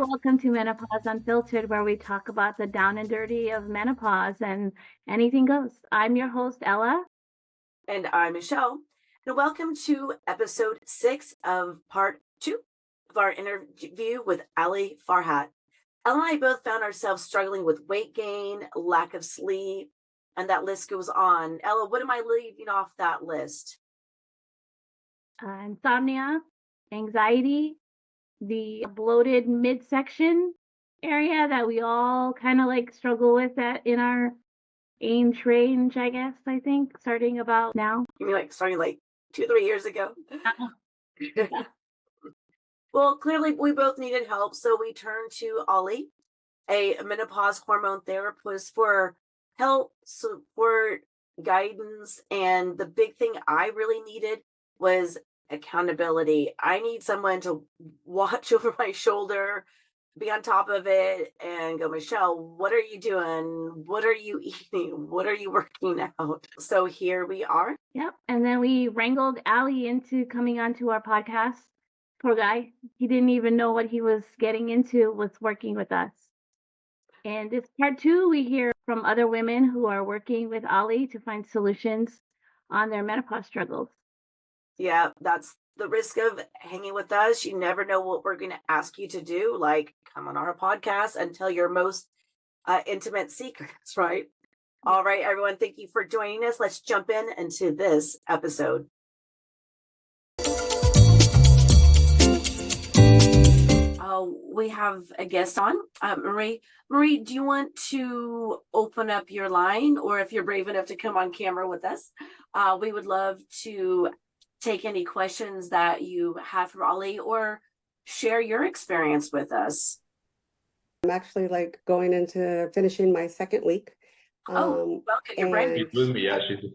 welcome to Menopause Unfiltered, where we talk about the down and dirty of menopause and anything goes. I'm your host, Ella. And I'm Michelle. And welcome to episode 6 of part 2 of our interview with Ali Farhat. Ella and I both found ourselves struggling with weight gain, lack of sleep, and that list goes on. Ella, what am I leaving off that list? Insomnia, anxiety, the bloated midsection area that we all kind of like struggle with that in our age range, I guess, I think, starting about now. You mean like starting like 2-3 years ago? Yeah. Well, clearly we both needed help, so we turned to Ali, a menopause hormone therapist, for help, support, guidance. And the big thing I really needed was accountability. I need someone to watch over my shoulder, be on top of it, and go, Michelle, what are you doing? What are you eating? What are you working out? So here we are. Yep. And then we wrangled Ali into coming onto our podcast. Poor guy. He didn't even know what he was getting into with working with us. And this part 2, we hear from other women who are working with Ali to find solutions on their menopause struggles. Yeah, that's the risk of hanging with us. You never know what we're going to ask you to do, like come on our podcast and tell your most intimate secrets, right? All right, everyone, thank you for joining us. Let's jump into this episode. We have a guest on, Marie. Marie, do you want to open up your line, or if you're brave enough to come on camera with us, we would love to take any questions that you have for Ali or share your experience with us. I'm actually like going into finishing my second week. Welcome. You're brand new. Yeah, she's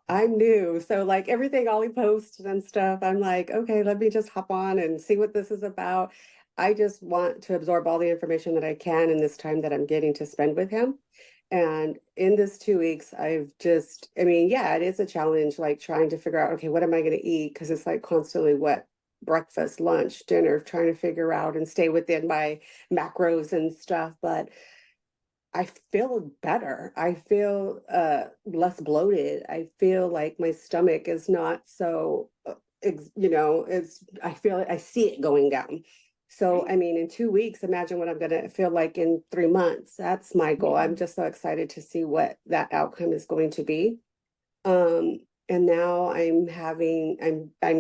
I'm new. So like everything Ollie posts and stuff, I'm like, okay, let me just hop on and see what this is about. I just want to absorb all the information that I can in this time that I'm getting to spend with him. And in this 2 weeks, it is a challenge, like trying to figure out, okay, what am I going to eat? Because it's like constantly what breakfast, lunch, dinner, trying to figure out and stay within my macros and stuff. But I feel better. I feel less bloated. I feel like my stomach is not so, I see it going down. So, I mean, in 2 weeks, imagine what I'm going to feel like in 3 months. That's my goal. I'm just so excited to see what that outcome is going to be. And now I'm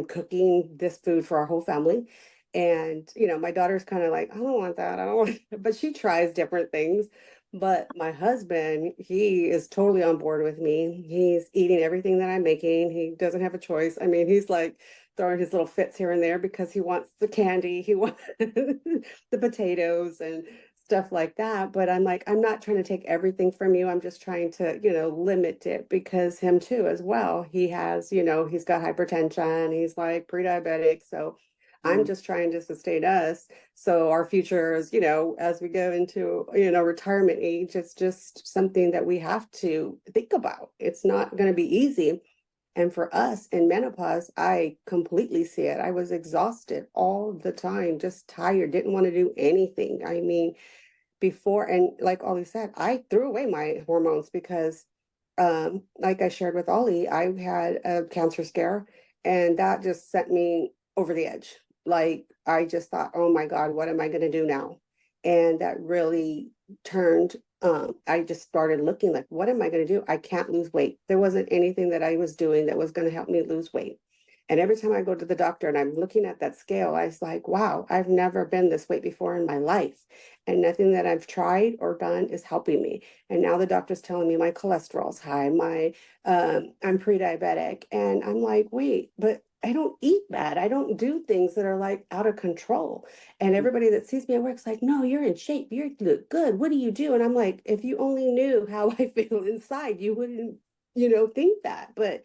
cooking this food for our whole family. And, my daughter's kind of like, I don't want that. I don't want, but she tries different things. But my husband, he is totally on board with me. He's eating everything that I'm making. He doesn't have a choice. I mean, he's like throwing his little fits here and there because he wants the candy. He wants the potatoes and stuff like that. But I'm like, I'm not trying to take everything from you. I'm just trying to, limit it, because him too, as well. He has, he's got hypertension. He's like pre-diabetic. So I'm just trying to sustain us. So our future is, as we go into, retirement age, it's just something that we have to think about. It's not going to be easy. And for us in menopause, I completely see it. I was exhausted all the time, just tired, didn't want to do anything. I mean, before, and like Ollie said, I threw away my hormones because, like I shared with Ollie, I had a cancer scare, and that just sent me over the edge. Like, I just thought, oh my God, what am I going to do now? And that really turned, I just started looking like, what am I going to do? I can't lose weight. There wasn't anything that I was doing that was going to help me lose weight. And every time I go to the doctor and I'm looking at that scale, I was like, wow, I've never been this weight before in my life. And nothing that I've tried or done is helping me. And now the doctor's telling me my cholesterol's high, I'm pre-diabetic. And I'm like, wait, but I don't eat bad. I don't do things that are like out of control. And everybody that sees me at work's like, no, you're in shape. You look good. What do you do? And I'm like, if you only knew how I feel inside, you wouldn't, think that. But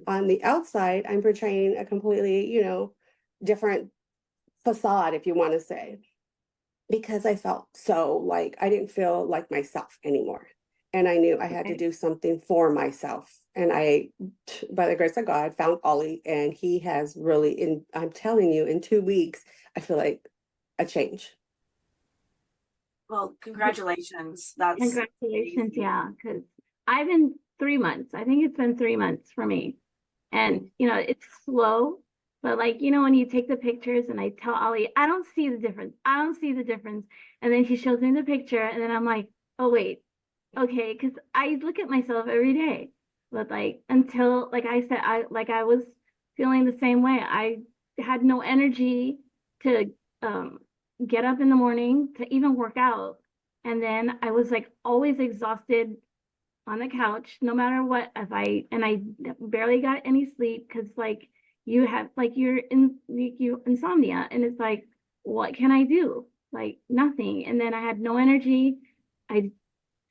on the outside, I'm portraying a completely, different facade, if you want to say, because I felt so like I didn't feel like myself anymore. And I knew I had to do something for myself. And I, by the grace of God, found Ollie, and he has really, I'm telling you, in 2 weeks, I feel like a change. Well, congratulations. That's Congratulations. amazing. Yeah. Because I've been 3 months. I think it's been 3 months for me. And, it's slow, but like, when you take the pictures and I tell Ali, I don't see the difference. I don't see the difference. And then she shows me the picture and then I'm like, oh, wait, okay. Because I look at myself every day. But like, until, like I said, I was feeling the same way. I had no energy to um, get up in the morning to even work out. And then I was like always exhausted on the couch, no matter what. I barely got any sleep because like you have like you're in you insomnia, and it's like, what can I do? Like nothing. And then I had no energy. I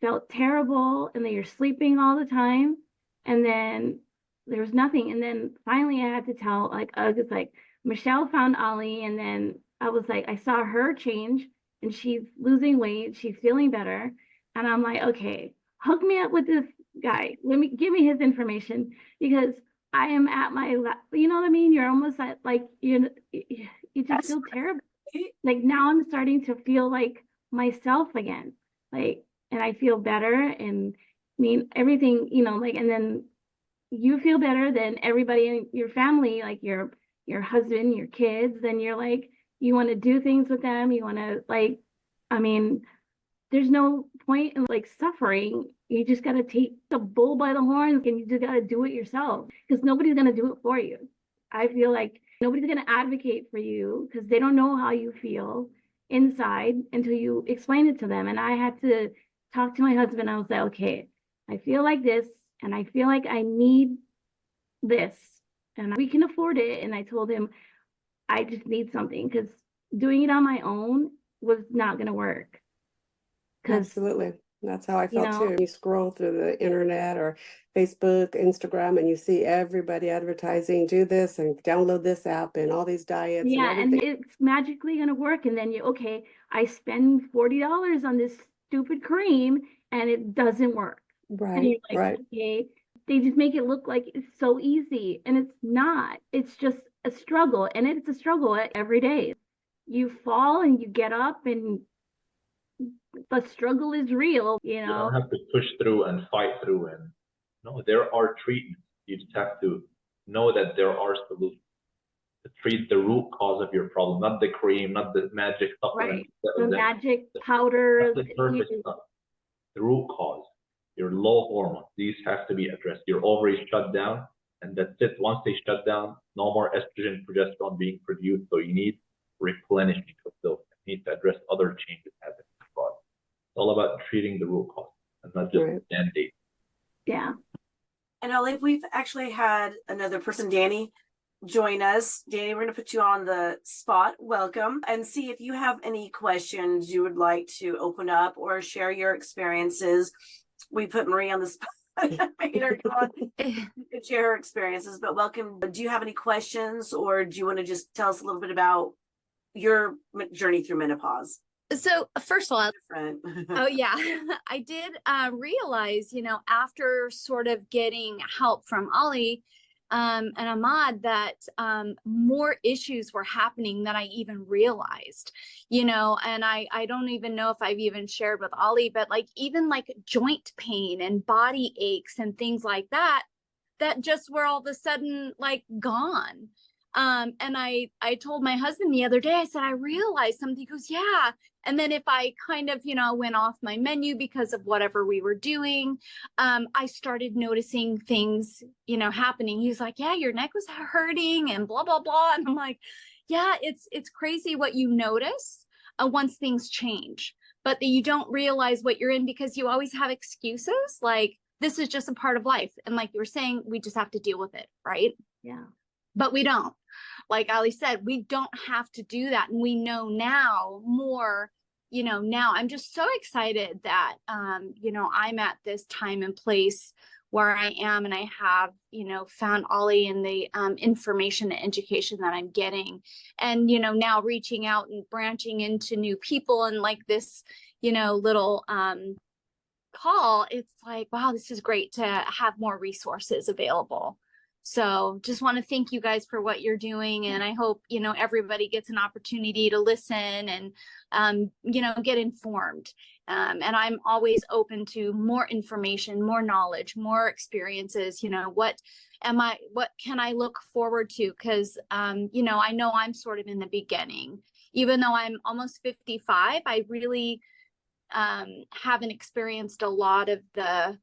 felt terrible, and then you're sleeping all the time, and then there was nothing. And then finally I had to tell, like, I was like, Michelle found Ali, and then I was like, I saw her change, and she's losing weight, she's feeling better. And I'm like, okay, hook me up with this guy, give me his information, because I am at my you know what I mean, you're almost at like you just That's feel terrible. great. Like now I'm starting to feel like myself again, like, and I feel better. And I mean everything, like, and then you feel better than everybody in your family, like your husband, your kids. Then you're like, you want to do things with them, you want to, like, I mean, there's no point in like suffering. You just got to take the bull by the horns, and you just got to do it yourself, because nobody's going to do it for you. I feel like nobody's going to advocate for you because they don't know how you feel inside until you explain it to them. And I had to talk to my husband. I was like, okay, I feel like this, and I feel like I need this, and we can afford it. And I told him I just need something, because doing it on my own was not going to work. Because, Absolutely. That's how I you felt know, too. You scroll through the internet or Facebook, Instagram, and you see everybody advertising, do this and download this app and all these diets and yeah, and everything. it's magically gonna work. And then okay, I spend $40 on this stupid cream and it doesn't work. And Right, you're like, right. okay, they just make it look like it's so easy, and it's not. It's just a struggle, and it's a struggle every day. You fall and you get up, and the struggle is real, You don't have to push through and fight through. And no, there are treatments. You just have to know that there are solutions to treat the root cause of your problem, not the cream, not the magic supplement. Right. The magic powder, That's the surface stuff. The root cause, your low hormones, these have to be addressed. Your ovaries shut down, and that's it. Once they shut down, no more estrogen, progesterone being produced. So you need replenishing of those. You need to address other changes happening in the body. It's all about treating the root cause and not just band-aid. yeah. And Ali, we've actually had another person, Danni, join us. Danni, we're going to put you on the spot. Welcome. And see if you have any questions you would like to open up or share your experiences. We put Marie on the spot. Made her go on and share her experiences, but welcome. Do you have any questions, or do you want to just tell us a little bit about your journey through menopause? So first of all, Different. oh yeah, I did realize, after sort of getting help from Ali and Ahmad, that more issues were happening than I even realized, and I don't even know if I've even shared with Ali, but like even like joint pain and body aches and things like that just were all of a sudden like gone. And I told my husband the other day, I said, I realized something. He goes, yeah. And then if I kind of, went off my menu because of whatever we were doing, I started noticing things, happening. He was like, yeah, your neck was hurting and blah, blah, blah. And I'm like, yeah, it's crazy what you notice once things change, but that you don't realize what you're in because you always have excuses. Like, this is just a part of life. And like you were saying, we just have to deal with it. Right. Yeah. But we don't. Like Ali said, we don't have to do that. And we know now more, now I'm just so excited that, I'm at this time and place where I am, and I have, found Ali and the information and education that I'm getting, and, now reaching out and branching into new people, and like this, little call, it's like, wow, this is great to have more resources available. So just want to thank you guys for what you're doing. And I hope, you know, everybody gets an opportunity to listen and, you know, get informed. And I'm always open to more information, more knowledge, more experiences. You know, what can I look forward to? Because, you know I'm sort of in the beginning. Even though I'm almost 55, I really haven't experienced a lot of the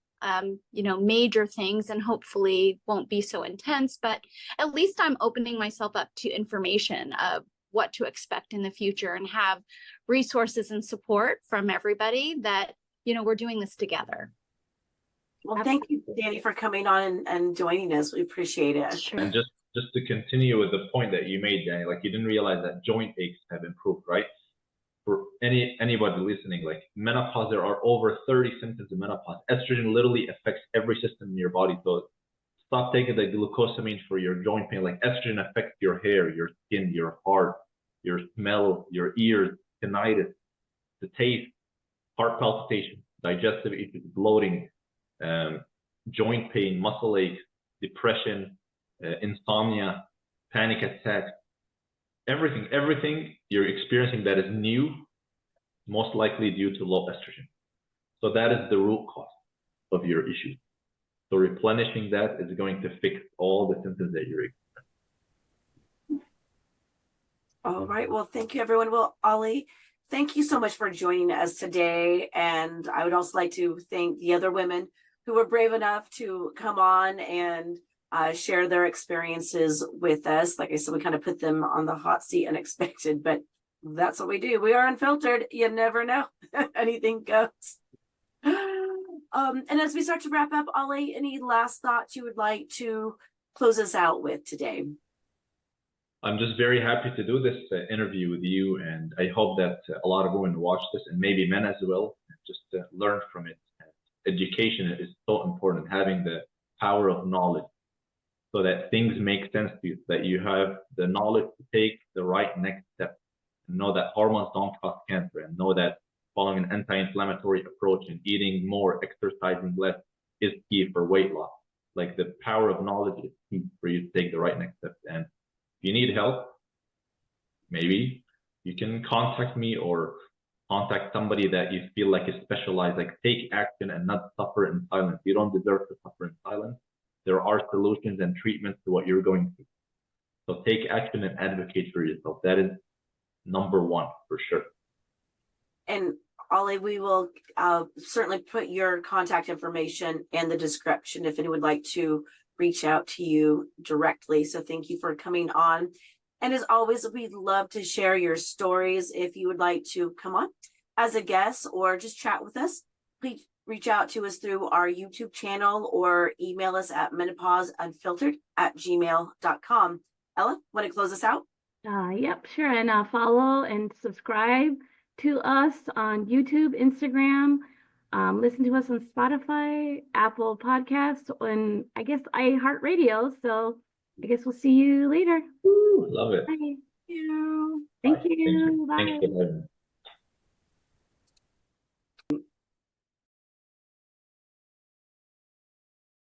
you know, major things, and hopefully won't be so intense, but at least I'm opening myself up to information of what to expect in the future, and have resources and support from everybody that, you know, we're doing this together. Well, thank you, Danni, for coming on and joining us. We appreciate it. Sure. And just to continue with the point that you made, Danni, like, you didn't realize that joint aches have improved, right? For anybody listening, like menopause, there are over 30 symptoms of menopause. Estrogen literally affects every system in your body. So stop taking the glucosamine for your joint pain. Like, estrogen affects your hair, your skin, your heart, your smell, your ears, tinnitus, the taste, heart palpitation, digestive issues, bloating, joint pain, muscle aches, depression, insomnia, panic attacks. Everything you're experiencing that is new, most likely due to low estrogen. So that is the root cause of your issue. So replenishing that is going to fix all the symptoms that you're experiencing. All right. Well, thank you, everyone. Well, Ali, thank you so much for joining us today. And I would also like to thank the other women who were brave enough to come on and share their experiences with us. Like I said, we kind of put them on the hot seat unexpected, but that's what we do. We are unfiltered. You never know. Anything goes. And as we start to wrap up, Ali, any last thoughts you would like to close us out with today? I'm just very happy to do this interview with you, and I hope that a lot of women watch this, and maybe men as well, just learn from it. Education is so important, having the power of knowledge, so that things make sense to you, that you have the knowledge to take the right next step, and know that hormones don't cause cancer, and know that following an anti-inflammatory approach and eating more, exercising less is key for weight loss. Like, the power of knowledge is key for you to take the right next step. And if you need help, maybe you can contact me or contact somebody that you feel like is specialized. Like, take action and not suffer in silence. You don't deserve to suffer in silence. There are solutions and treatments to what you're going through. So take action and advocate for yourself. That is number one for sure. And Ali, we will certainly put your contact information in the description if anyone would like to reach out to you directly. So thank you for coming on. And as always, we'd love to share your stories. If you would like to come on as a guest or just chat with us, please reach out to us through our YouTube channel or email us at menopauseunfiltered@gmail.com. Ella, want to close us out? Yep, sure. And follow and subscribe to us on YouTube, Instagram. Listen to us on Spotify, Apple Podcasts, and I guess iHeartRadio. So I guess we'll see you later. Woo, love it. Bye. Thank you. Thank you. Thank you. Bye. Thanks for having me.